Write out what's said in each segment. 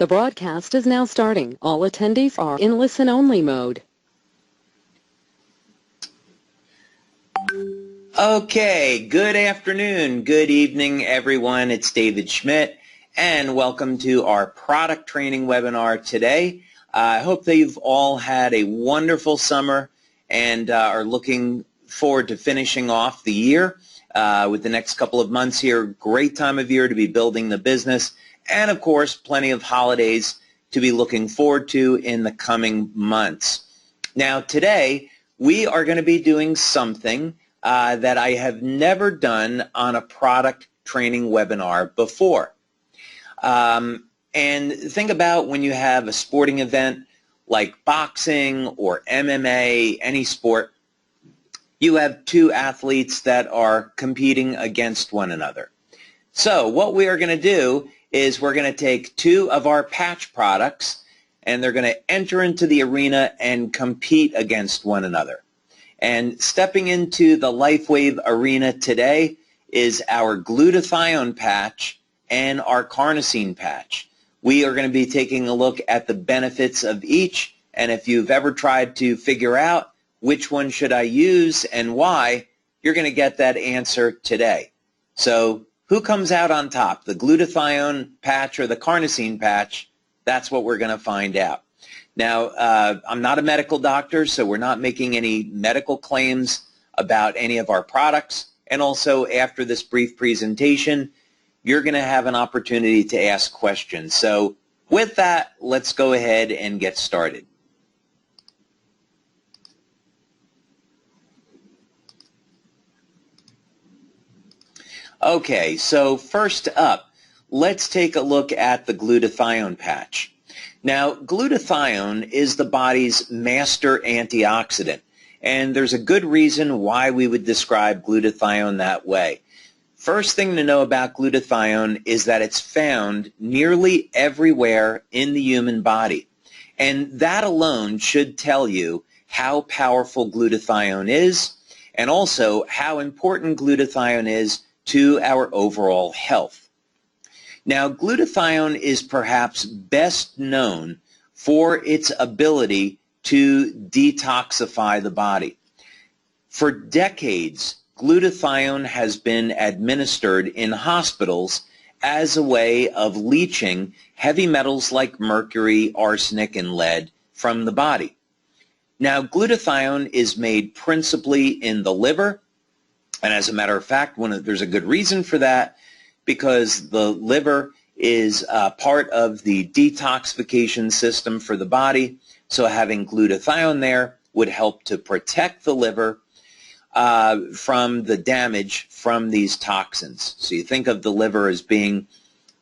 The broadcast is now starting. All attendees are in listen-only mode. Okay, good afternoon, good evening, everyone. It's David Schmidt, and welcome to our product training webinar today. I hope that you've all had a wonderful summer and are looking forward to finishing off the year with the next couple of months here. Great time of year to be building the business, and of course, plenty of holidays to be looking forward to in the coming months. Now, today, we are going to be doing something that I have never done on a product training webinar before. And think about when you have a sporting event like boxing or MMA, any sport, you have two athletes that are competing against one another. So what we are going to do is we're going to take two of our patch products and they're going to enter into the arena and compete against one another. And stepping into the LIFEWAVE arena today is our glutathione patch and our carnosine patch. We are going to be taking a look at the benefits of each, and if you've ever tried to figure out which one should I use and why, you're going to get that answer today. So who comes out on top, the glutathione patch or the carnosine patch? That's what we're going to find out. Now, I'm not a medical doctor, so we're not making any medical claims about any of our products. And also, after this brief presentation, you're going to have an opportunity to ask questions. So with that, let's go ahead and get started. Okay, so first up, let's take a look at the glutathione patch. Now, glutathione is the body's master antioxidant, and there's a good reason why we would describe glutathione that way. First thing to know about glutathione is that it's found nearly everywhere in the human body, and that alone should tell you how powerful glutathione is and also how important glutathione is to our overall health. Now, glutathione is perhaps best known for its ability to detoxify the body. For decades, glutathione has been administered in hospitals as a way of leaching heavy metals like mercury, arsenic, and lead from the body. Now, glutathione is made principally in the liver, and as a matter of fact, there's a good reason for that, because the liver is part of the detoxification system for the body. So having glutathione there would help to protect the liver from the damage from these toxins. So you think of the liver as being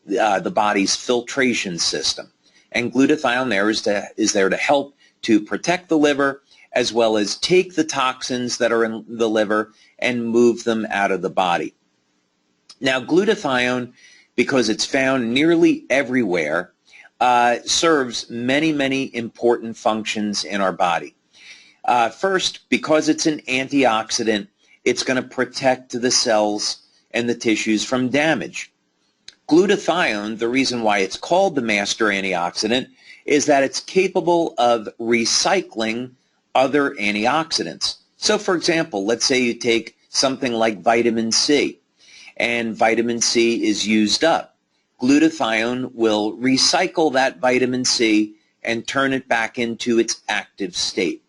the body's filtration system. And glutathione there is there to help to protect the liver as well as take the toxins that are in the liver and move them out of the body. Now, glutathione, because it's found nearly everywhere, serves many, many important functions in our body. First, because it's an antioxidant, it's going to protect the cells and the tissues from damage. Glutathione, the reason why it's called the master antioxidant, is that it's capable of recycling other antioxidants. So, for example, let's say you take something like vitamin C, and vitamin C is used up. Glutathione will recycle that vitamin C and turn it back into its active state.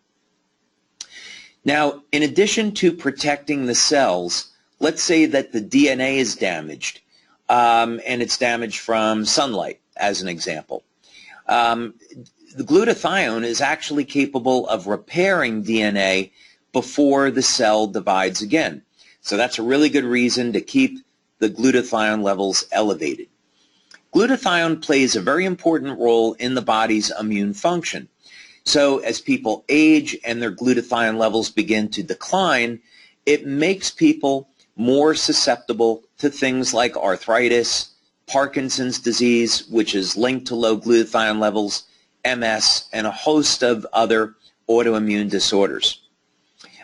Now, in addition to protecting the cells, let's say that the DNA is damaged, and it's damaged from sunlight, as an example. The glutathione is actually capable of repairing DNA before the cell divides again. So that's a really good reason to keep the glutathione levels elevated. Glutathione plays a very important role in the body's immune function. So as people age and their glutathione levels begin to decline, it makes people more susceptible to things like arthritis, Parkinson's disease, which is linked to low glutathione levels, MS, and a host of other autoimmune disorders.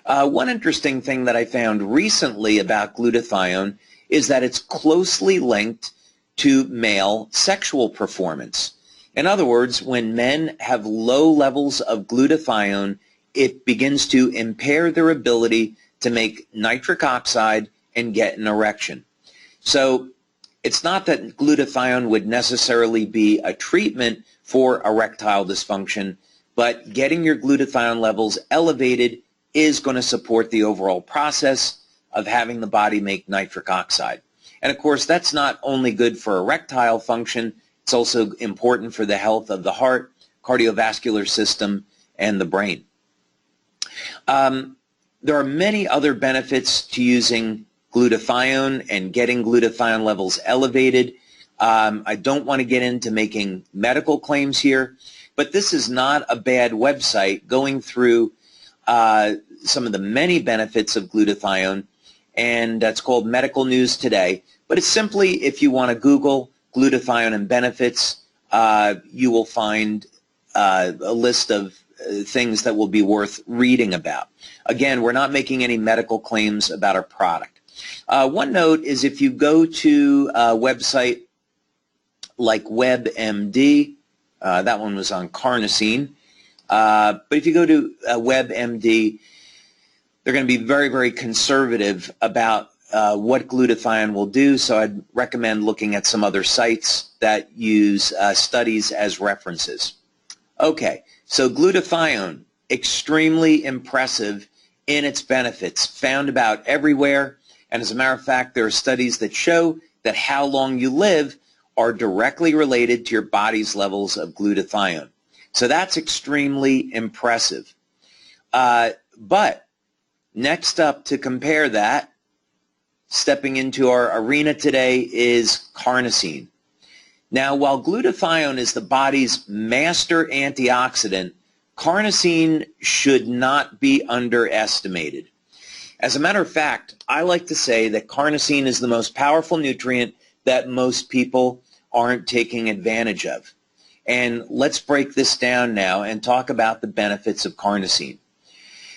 One interesting thing that I found recently about glutathione is that it's closely linked to male sexual performance. In other words, when men have low levels of glutathione, it begins to impair their ability to make nitric oxide and get an erection. So it's not that glutathione would necessarily be a treatment for erectile dysfunction, but getting your glutathione levels elevated is going to support the overall process of having the body make nitric oxide. And of course, that's not only good for erectile function, it's also important for the health of the heart, cardiovascular system, and the brain. There are many other benefits to using glutathione and getting glutathione levels elevated. I don't want to get into making medical claims here, but this is not a bad website going through some of the many benefits of glutathione, and that's called Medical News Today. But it's simply, if you want to Google glutathione and benefits, you will find a list of things that will be worth reading about. Again, we're not making any medical claims about our product. One note is if you go to a website like WebMD, that one was on carnosine, but if you go to WebMD, they're going to be very, very conservative about what glutathione will do, so I'd recommend looking at some other sites that use studies as references. Okay, so glutathione, extremely impressive in its benefits, found about everywhere, and as a matter of fact, there are studies that show that how long you live are directly related to your body's levels of glutathione. So that's extremely impressive. But next up to compare that, stepping into our arena today, is carnosine. Now, while glutathione is the body's master antioxidant, carnosine should not be underestimated. As a matter of fact, I like to say that carnosine is the most powerful nutrient that most people aren't taking advantage of. And let's break this down now and talk about the benefits of carnosine.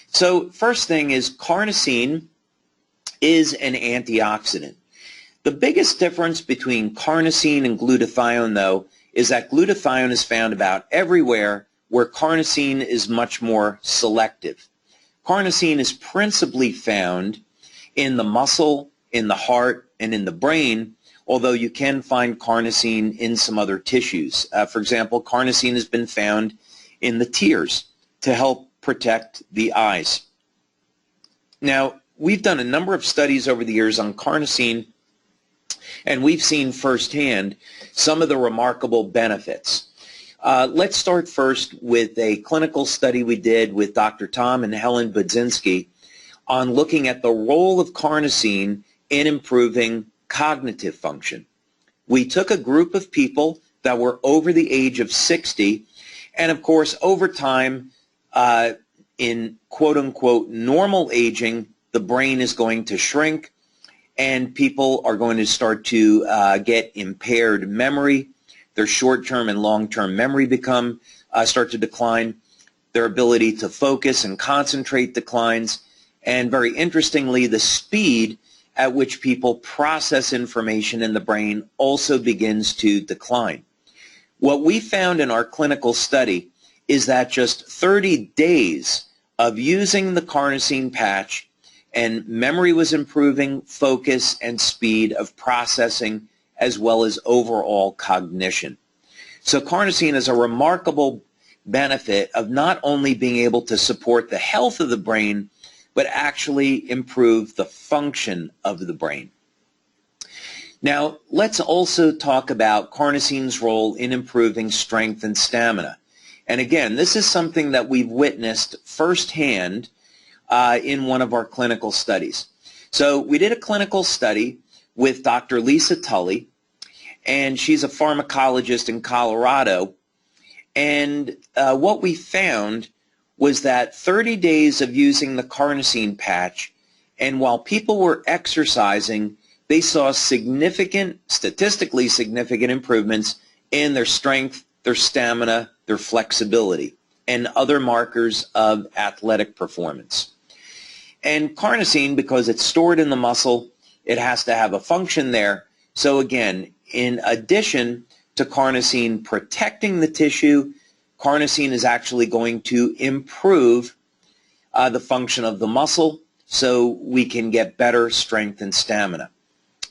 So first thing is, carnosine is an antioxidant. The biggest difference between carnosine and glutathione, though, is that glutathione is found about everywhere, where carnosine is much more selective. Carnosine is principally found in the muscle, in the heart, and in the brain, although you can find carnosine in some other tissues. For example, carnosine has been found in the tears to help protect the eyes. Now, we've done a number of studies over the years on carnosine, and we've seen firsthand some of the remarkable benefits. Let's start first with a clinical study we did with Dr. Tom and Helen Budzinski on looking at the role of carnosine in improving cognitive function. We took a group of people that were over the age of 60, and of course, over time, in quote-unquote normal aging, the brain is going to shrink, and people are going to start to get impaired memory. Their short-term and long-term memory start to decline. Their ability to focus and concentrate declines. And very interestingly, the speed at which people process information in the brain also begins to decline. What we found in our clinical study is that just 30 days of using the carnosine patch, and memory was improving, focus and speed of processing, as well as overall cognition. So carnosine has a remarkable benefit of not only being able to support the health of the brain, but actually improve the function of the brain. Now, let's also talk about carnosine's role in improving strength and stamina. And again, this is something that we've witnessed firsthand in one of our clinical studies. So we did a clinical study with Dr. Lisa Tully, and she's a pharmacologist in Colorado. And what we found was that 30 days of using the carnosine patch, and while people were exercising, they saw significant, statistically significant improvements in their strength, their stamina, their flexibility, and other markers of athletic performance. And carnosine, because it's stored in the muscle, it has to have a function there. So again, in addition to carnosine protecting the tissue, carnosine is actually going to improve the function of the muscle so we can get better strength and stamina.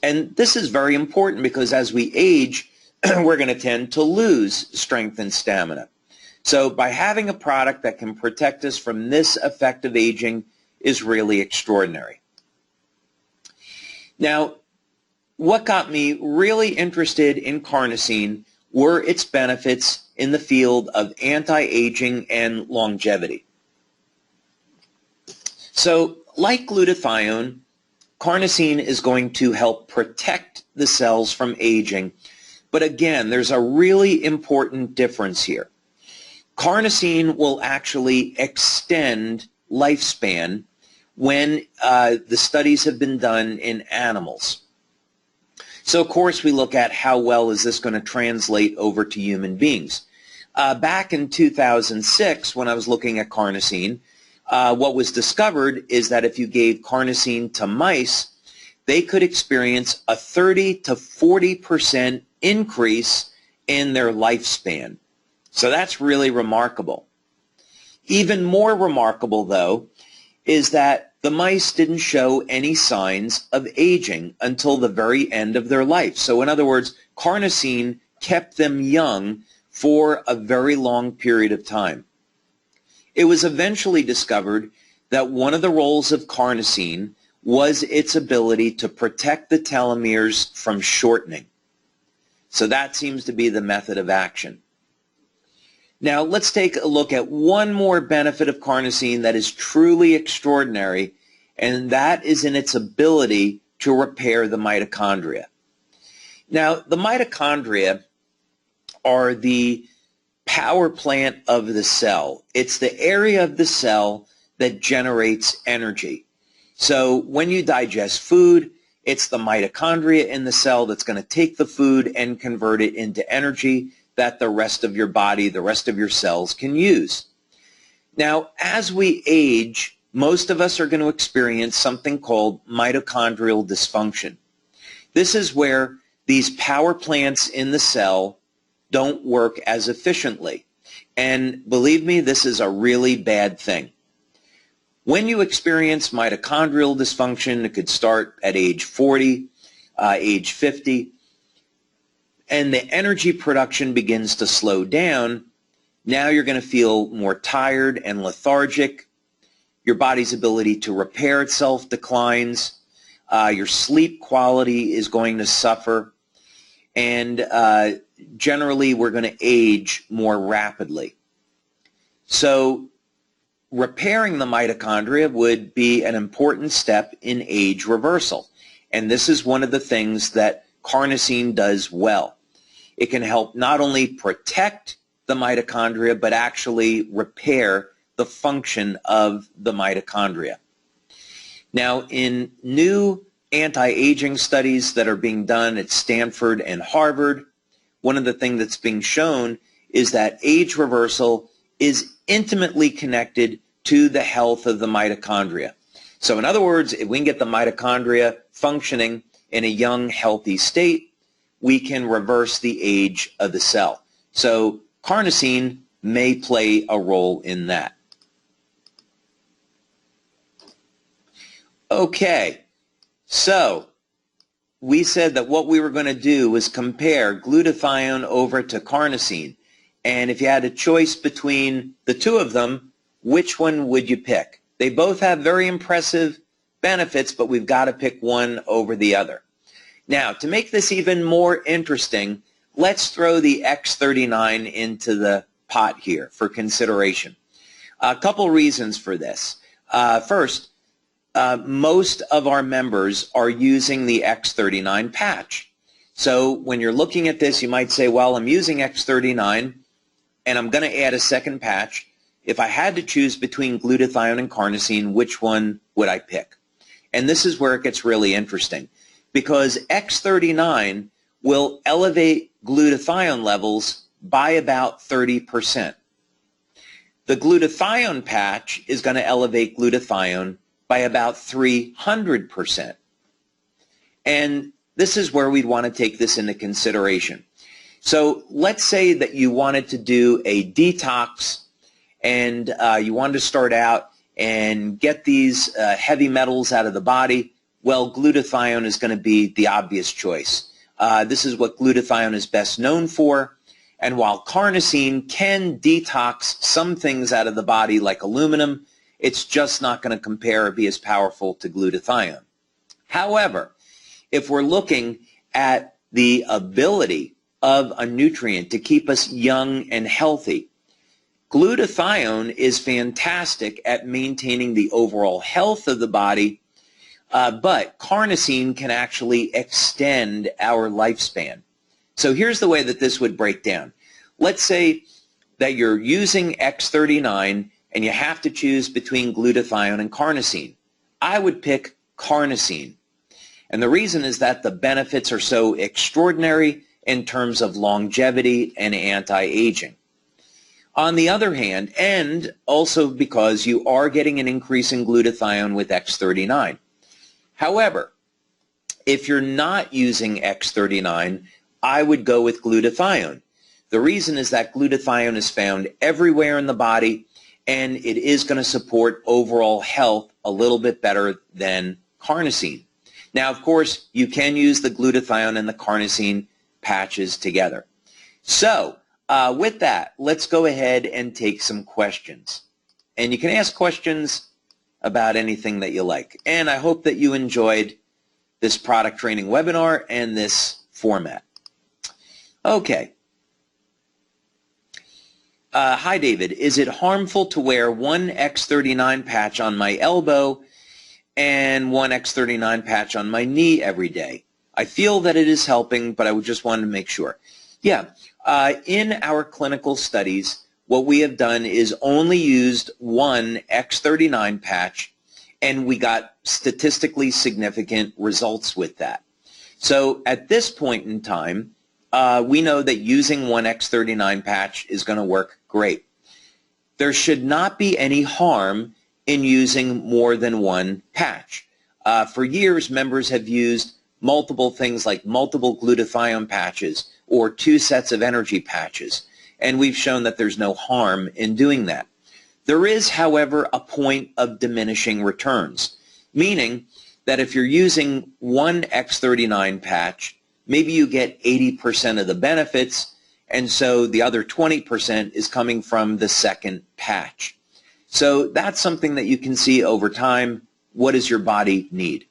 And this is very important because as we age, we're going to tend to lose strength and stamina. So by having a product that can protect us from this effect of aging is really extraordinary. Now, what got me really interested in carnosine were its benefits in the field of anti-aging and longevity. So, like glutathione, carnosine is going to help protect the cells from aging. But again, there's a really important difference here. Carnosine will actually extend lifespan when the studies have been done in animals. So, of course, we look at how well is this going to translate over to human beings. Back in 2006, when I was looking at carnosine, what was discovered is that if you gave carnosine to mice, they could experience a 30 to 40% increase in their lifespan. So that's really remarkable. Even more remarkable, though, is that the mice didn't show any signs of aging until the very end of their life. So in other words, carnosine kept them young for a very long period of time. It was eventually discovered that one of the roles of carnosine was its ability to protect the telomeres from shortening. So that seems to be the method of action. Now let's take a look at one more benefit of carnosine that is truly extraordinary, and that is in its ability to repair the mitochondria. Now the mitochondria are the power plant of the cell. It's the area of the cell that generates energy. So when you digest food, it's the mitochondria in the cell that's going to take the food and convert it into energy that the rest of your body, the rest of your cells can use. Now, as we age, most of us are going to experience something called mitochondrial dysfunction. This is where these power plants in the cell don't work as efficiently. And believe me, this is a really bad thing. When you experience mitochondrial dysfunction, it could start at age 40, age 50, and the energy production begins to slow down. Now you're going to feel more tired and lethargic. Your body's ability to repair itself declines. Your sleep quality is going to suffer. And generally, we're going to age more rapidly. So repairing the mitochondria would be an important step in age reversal. And this is one of the things that carnosine does well. It can help not only protect the mitochondria, but actually repair the function of the mitochondria. Now, in new anti-aging studies that are being done at Stanford and Harvard, one of the things that's being shown is that age reversal is intimately connected to the health of the mitochondria. So in other words, if we can get the mitochondria functioning in a young, healthy state, we can reverse the age of the cell. So carnosine may play a role in that. Okay, so we said that what we were going to do was compare glutathione over to carnosine. And if you had a choice between the two of them, which one would you pick? They both have very impressive benefits, but we've got to pick one over the other. Now, to make this even more interesting, let's throw the X39 into the pot here for consideration. A couple reasons for this. First, most of our members are using the X39 patch. So when you're looking at this, you might say, well, I'm using X39 and I'm going to add a second patch. If I had to choose between glutathione and carnosine, which one would I pick? And this is where it gets really interesting, because X39 will elevate glutathione levels by about 30%. The glutathione patch is going to elevate glutathione by about 300%. And this is where we'd want to take this into consideration. So let's say that you wanted to do a detox and you wanted to start out and get these heavy metals out of the body. Well, glutathione is going to be the obvious choice. This is what glutathione is best known for. And while carnosine can detox some things out of the body like aluminum, it's just not going to compare or be as powerful to glutathione. However, if we're looking at the ability of a nutrient to keep us young and healthy, glutathione is fantastic at maintaining the overall health of the body, but carnosine can actually extend our lifespan. So here's the way that this would break down. Let's say that you're using X39 and you have to choose between glutathione and carnosine. I would pick carnosine. And the reason is that the benefits are so extraordinary in terms of longevity and anti-aging. On the other hand, and also because you are getting an increase in glutathione with X39. However, if you're not using X39, I would go with glutathione. The reason is that glutathione is found everywhere in the body, and it is going to support overall health a little bit better than carnosine. Now, of course, you can use the glutathione and the carnosine patches together. So, with that, let's go ahead and take some questions. And you can ask questions about anything that you like. And I hope that you enjoyed this product training webinar and this format. Okay. Hi, David. Is it harmful to wear one X39 patch on my elbow and one X39 patch on my knee every day? I feel that it is helping, but I would just want to make sure. Yeah. In our clinical studies, what we have done is only used one X39 patch, and we got statistically significant results with that. So at this point in time, we know that using one X39 patch is going to work great. There should not be any harm in using more than one patch. For years, members have used multiple things like multiple glutathione patches or 2 sets of energy patches, and we've shown that there's no harm in doing that. There is, however, a point of diminishing returns, meaning that if you're using one X39 patch, maybe you get 80% of the benefits, and so the other 20% is coming from the second patch. So that's something that you can see over time. What does your body need?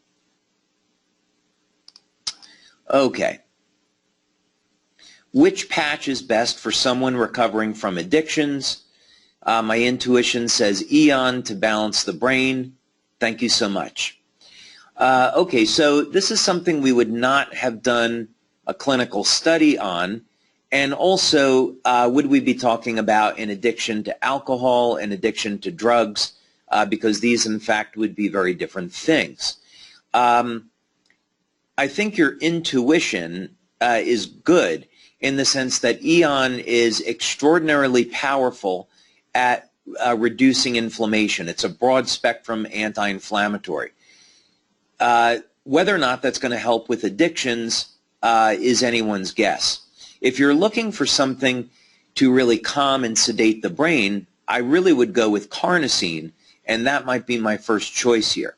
Okay. Which patch is best for someone recovering from addictions? My intuition says Eon to balance the brain. Thank you so much. Okay, so this is something we would not have done a clinical study on. And also, would we be talking about an addiction to alcohol, an addiction to drugs, because these, in fact, would be very different things. I think your intuition is good in the sense that Eon is extraordinarily powerful at reducing inflammation. It's a broad spectrum anti-inflammatory. Whether or not that's going to help with addictions is anyone's guess. If you're looking for something to really calm and sedate the brain, I really would go with carnosine, and that might be my first choice here.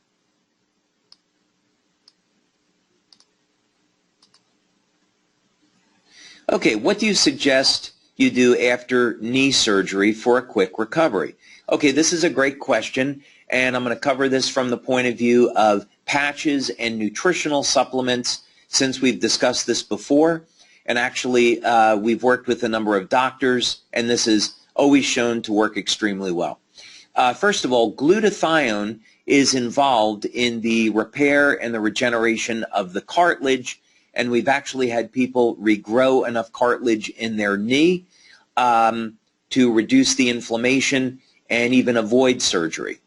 Okay, what do you suggest you do after knee surgery for a quick recovery? Okay, this is a great question, and I'm going to cover this from the point of view of patches and nutritional supplements, since we've discussed this before. And actually, we've worked with a number of doctors, and this is always shown to work extremely well. First of all, glutathione is involved in the repair and the regeneration of the cartilage, and we've actually had people regrow enough cartilage in their knee to reduce the inflammation and even avoid surgery.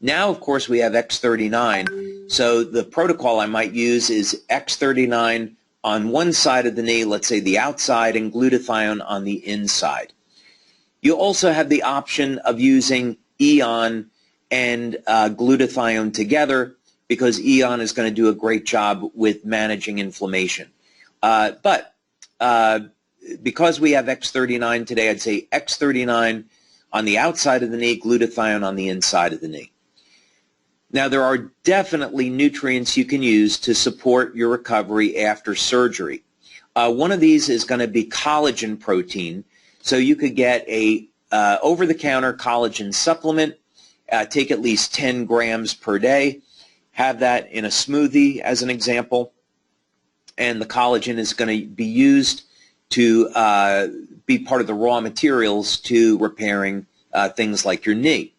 Now, of course, we have X39, so the protocol I might use is X39 on one side of the knee, let's say the outside, and glutathione on the inside. You also have the option of using Eon and glutathione together, because Eon is going to do a great job with managing inflammation. But because we have X39 today, I'd say X39 on the outside of the knee, glutathione on the inside of the knee. Now, there are definitely nutrients you can use to support your recovery after surgery. One of these is going to be collagen protein. So you could get a over-the-counter collagen supplement, take at least 10 grams per day, have that in a smoothie as an example, and the collagen is going to be used to be part of the raw materials to repairing things like your knee.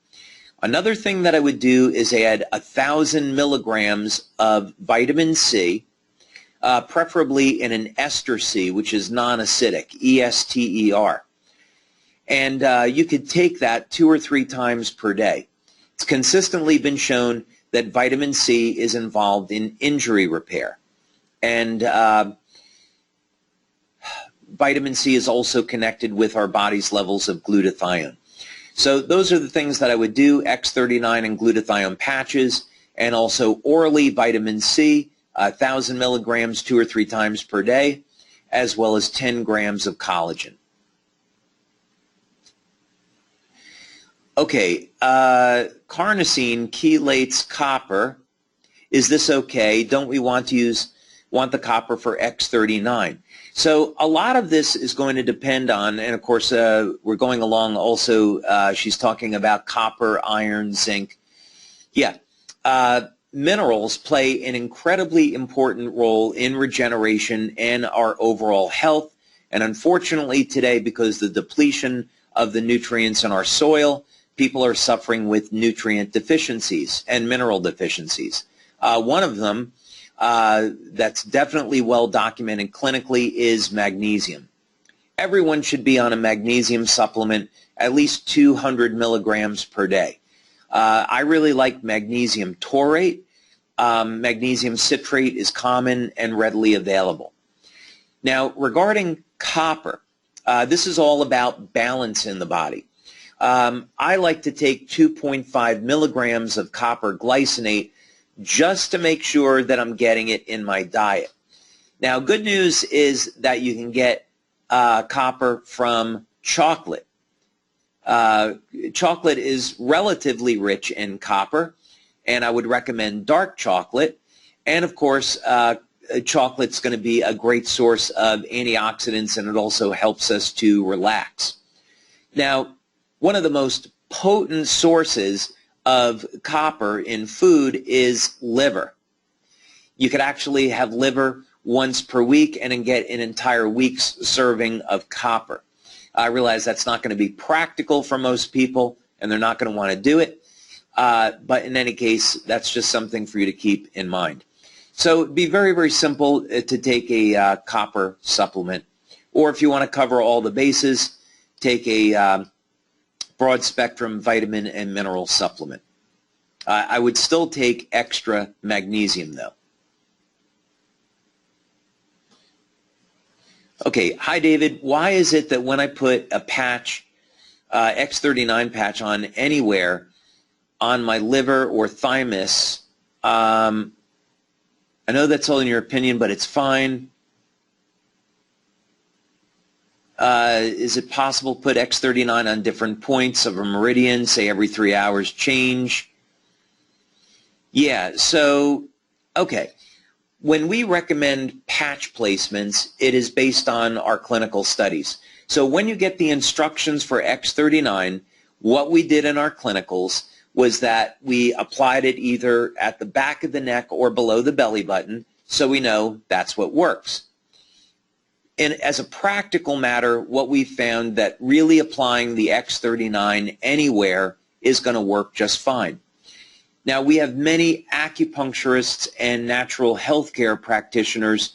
Another thing that I would do is add 1,000 milligrams of vitamin C, preferably in an ester C, which is non-acidic, E-S-T-E-R. And you could take that 2 or 3 times per day. It's consistently been shown that vitamin C is involved in injury repair. And vitamin C is also connected with our body's levels of glutathione. So those are the things that I would do, X39 and glutathione patches, and also orally vitamin C, 1,000 milligrams 2 or 3 times per day, as well as 10 grams of collagen. Okay, carnosine chelates copper. Is this okay? Don't we want the copper for X39? So a lot of this is going to depend on, and of course we're going along also, she's talking about copper, iron, zinc. Yeah, minerals play an incredibly important role in regeneration and our overall health. And unfortunately today, because of the depletion of the nutrients in our soil, people are suffering with nutrient deficiencies and mineral deficiencies. One of them that's definitely well documented clinically is magnesium. Everyone should be on a magnesium supplement at least 200 milligrams per day. I really like magnesium taurate. Magnesium citrate is common and readily available. Now, regarding copper, this is all about balance in the body. I like to take 2.5 milligrams of copper glycinate just to make sure that I'm getting it in my diet. Now, good news is that you can get copper from chocolate. Chocolate is relatively rich in copper, and I would recommend dark chocolate. And, of course, chocolate's going to be a great source of antioxidants, and it also helps us to relax. Now, one of the most potent sources of copper in food is liver. You could actually have liver once per week and then get an entire week's serving of copper. I realize that's not going to be practical for most people, and they're not going to want to do it. But in any case, that's just something for you to keep in mind. So it'd be very, very simple to take a copper supplement. Or if you want to cover all the bases, take a broad spectrum vitamin and mineral supplement. I would still take extra magnesium though. Okay, hi David. Why is it that when I put a patch, X39 patch on anywhere on my liver or thymus, I know that's all in your opinion, but it's fine. Is it possible to put X39 on different points of a meridian, say every 3 hours change? Yeah, so, okay. When we recommend patch placements, it is based on our clinical studies. So when you get the instructions for X39, what we did in our clinicals was that we applied it either at the back of the neck or below the belly button, so we know that's what works. And as a practical matter, what we found that really applying the X39 anywhere is going to work just fine. Now, we have many acupuncturists and natural healthcare practitioners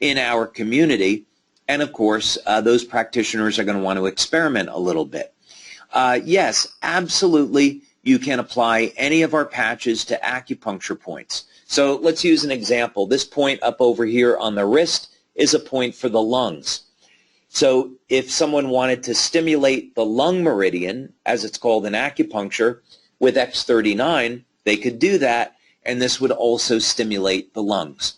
in our community, and of course, those practitioners are going to want to experiment a little bit. Yes, absolutely, you can apply any of our patches to acupuncture points. So let's use an example. This point up over here on the wrist is a point for the lungs. So if someone wanted to stimulate the lung meridian, as it's called in acupuncture, with X39, they could do that, and this would also stimulate the lungs.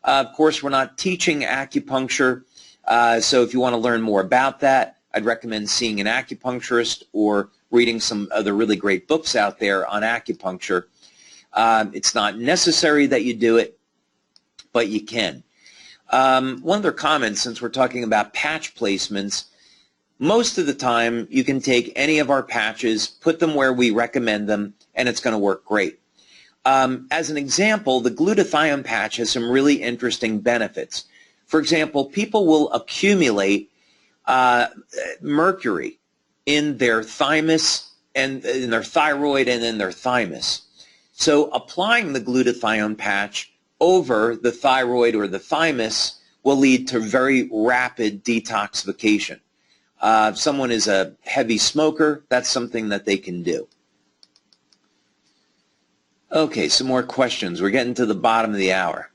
Of course, we're not teaching acupuncture So if you want to learn more about that, I'd recommend seeing an acupuncturist or reading some other really great books out there on acupuncture. It's not necessary that you do it, but you can. One other comment, since we're talking about patch placements, most of the time you can take any of our patches, put them where we recommend them, and it's going to work great. As an example, the glutathione patch has some really interesting benefits. For example, people will accumulate mercury in their thymus and in their thyroid and in their thymus. So applying the glutathione patch over the thyroid or the thymus will lead to very rapid detoxification. If someone is a heavy smoker, that's something that they can do. Okay, some more questions. We're getting to the bottom of the hour.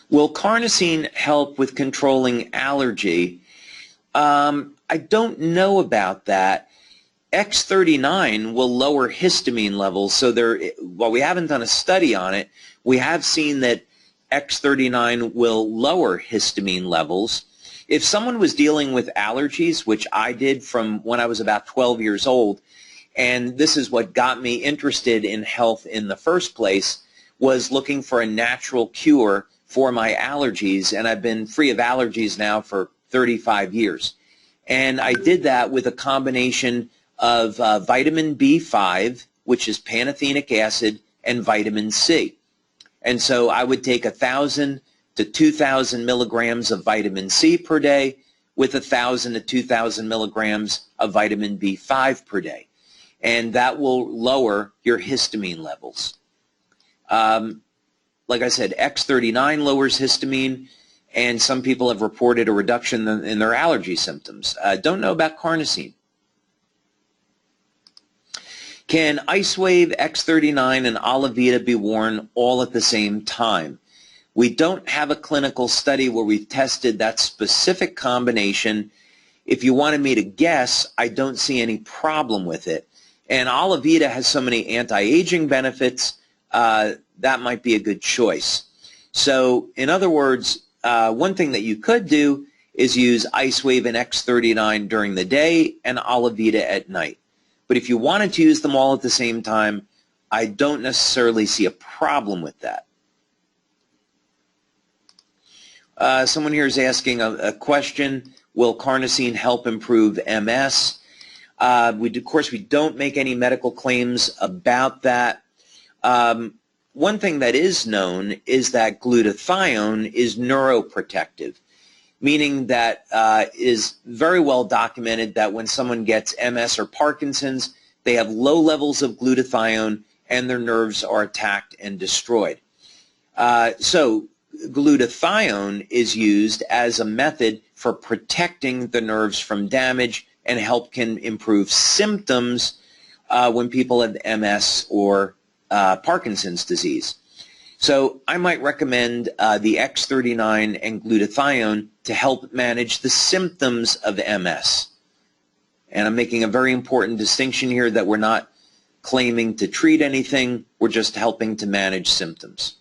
Will carnosine help with controlling allergy? I don't know about that. X39 will lower histamine levels, so while we haven't done a study on it, we have seen that X39 will lower histamine levels. If someone was dealing with allergies, which I did from when I was about 12 years old, and this is what got me interested in health in the first place, was looking for a natural cure for my allergies, and I've been free of allergies now for 35 years. And I did that with a combination of vitamin B5, which is pantothenic acid, and vitamin C. And so I would take 1,000 to 2,000 milligrams of vitamin C per day with 1,000 to 2,000 milligrams of vitamin B5 per day. And that will lower your histamine levels. Like I said, X39 lowers histamine, and some people have reported a reduction in their allergy symptoms. Don't know about carnosine. Can IceWave, X39, and Alavita be worn all at the same time? We don't have a clinical study where we've tested that specific combination. If you wanted me to guess, I don't see any problem with it. And Alavita has so many anti-aging benefits, that might be a good choice. So, in other words, one thing that you could do is use IceWave and X39 during the day and Alavita at night. But if you wanted to use them all at the same time, I don't necessarily see a problem with that. Someone here is asking a question, will carnosine help improve MS? Of course, we don't make any medical claims about that. One thing that is known is that glutathione is neuroprotective, meaning that it is very well documented that when someone gets MS or Parkinson's, they have low levels of glutathione and their nerves are attacked and destroyed. So glutathione is used as a method for protecting the nerves from damage and can improve symptoms when people have MS or Parkinson's disease. So I might recommend the X39 and glutathione to help manage the symptoms of MS. And I'm making a very important distinction here that we're not claiming to treat anything, we're just helping to manage symptoms.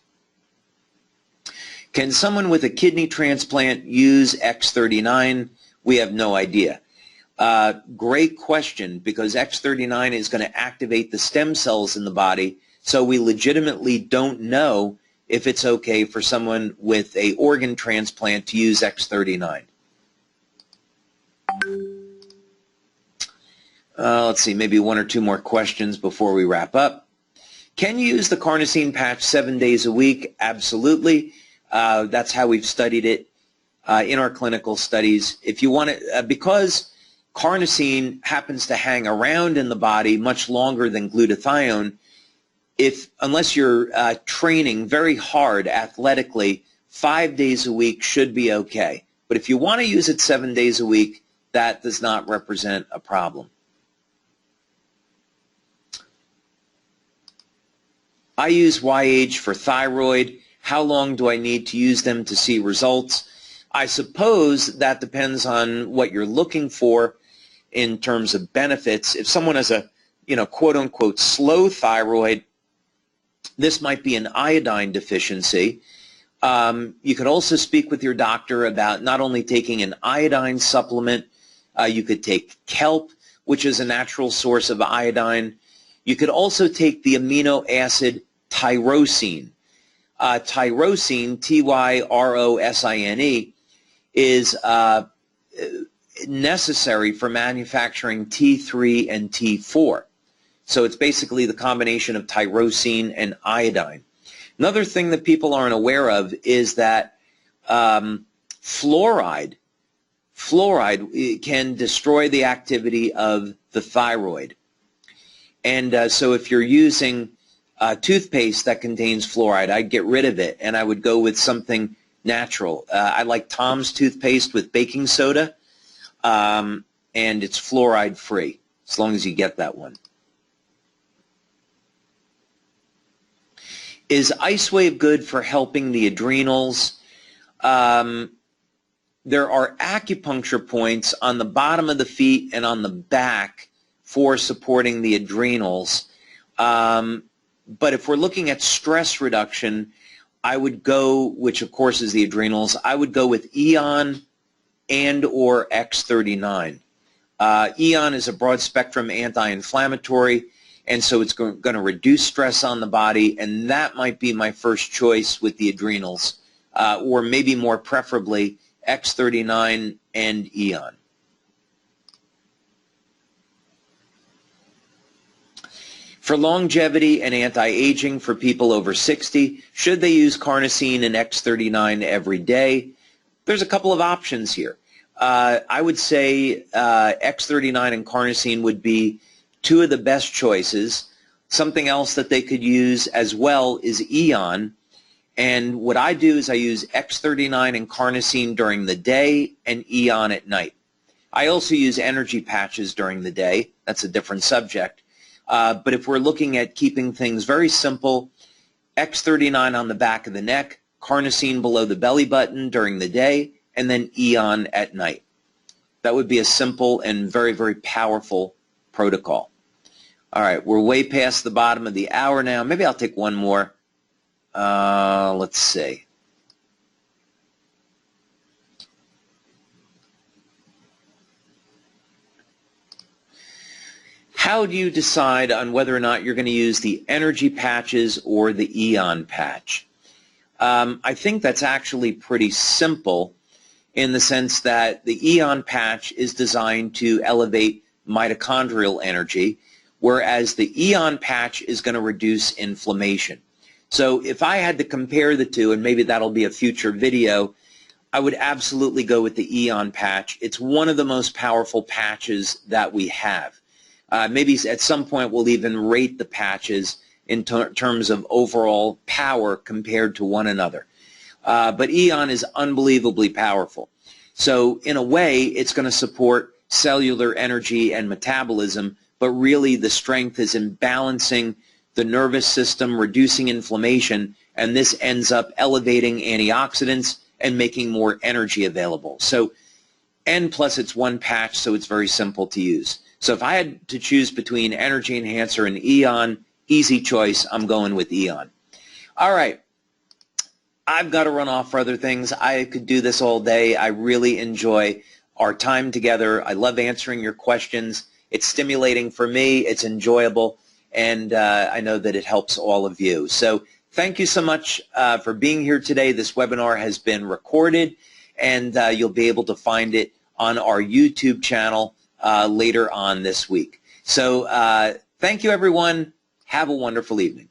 Can someone with a kidney transplant use X39? We have no idea. Great question, because X39 is going to activate the stem cells in the body, so we legitimately don't know if it's okay for someone with an organ transplant to use X39. Let's see, maybe one or two more questions before we wrap up. Can you use the carnosine patch 7 days a week? Absolutely. That's how we've studied it in our clinical studies. If you want it, because carnosine happens to hang around in the body much longer than glutathione, unless you're training very hard athletically, 5 days a week should be okay. But if you want to use it 7 days a week, that does not represent a problem. I use YH for thyroid. How long do I need to use them to see results? I suppose that depends on what you're looking for in terms of benefits. If someone has a, quote-unquote slow thyroid, This might be an iodine deficiency. You could also speak with your doctor about not only taking an iodine supplement, you could take kelp, which is a natural source of iodine. You could also take the amino acid tyrosine. Tyrosine, Tyrosine, is necessary for manufacturing T3 and T4. So it's basically the combination of tyrosine and iodine. Another thing that people aren't aware of is that fluoride can destroy the activity of the thyroid. And so if you're using toothpaste that contains fluoride, I'd get rid of it, and I would go with something natural. I like Tom's toothpaste with baking soda, and it's fluoride free, as long as you get that one. Is IceWave good for helping the adrenals? There are acupuncture points on the bottom of the feet and on the back for supporting the adrenals. But if we're looking at stress reduction, I would go, which of course is the adrenals, I would go with Eon and or X39. Eon is a broad spectrum anti-inflammatory, and so it's going to reduce stress on the body, and that might be my first choice with the adrenals, or maybe more preferably X39 and Eon. For longevity and anti-aging for people over 60, should they use carnosine and X39 every day? There's a couple of options here. I would say X39 and carnosine would be two of the best choices. Something else that they could use as well is Eon. And what I do is I use X39 and carnosine during the day and Eon at night. I also use energy patches during the day. That's a different subject. But if we're looking at keeping things very simple, X39 on the back of the neck, carnosine below the belly button during the day, and then Eon at night. That would be a simple and very, very powerful protocol. All right, we're way past the bottom of the hour now. Maybe I'll take one more. Let's see. How do you decide on whether or not you're going to use the energy patches or the Eon patch? I think that's actually pretty simple in the sense that the Eon patch is designed to elevate mitochondrial energy, whereas the Eon patch is going to reduce inflammation. So if I had to compare the two, and maybe that'll be a future video, I would absolutely go with the Eon patch. It's one of the most powerful patches that we have. Maybe at some point we'll even rate the patches in terms of overall power compared to one another. But Eon is unbelievably powerful. So in a way, it's going to support cellular energy and metabolism, but really the strength is in balancing the nervous system, reducing inflammation, and this ends up elevating antioxidants and making more energy available. So, and plus it's one patch, so it's very simple to use. So if I had to choose between Energy Enhancer and Eon, easy choice, I'm going with Eon. All right. I've got to run off for other things. I could do this all day. I really enjoy our time together. I love answering your questions. It's stimulating for me. It's enjoyable. And I know that it helps all of you. So thank you so much for being here today. This webinar has been recorded, and you'll be able to find it on our YouTube channel later on this week. So thank you, everyone. Have a wonderful evening.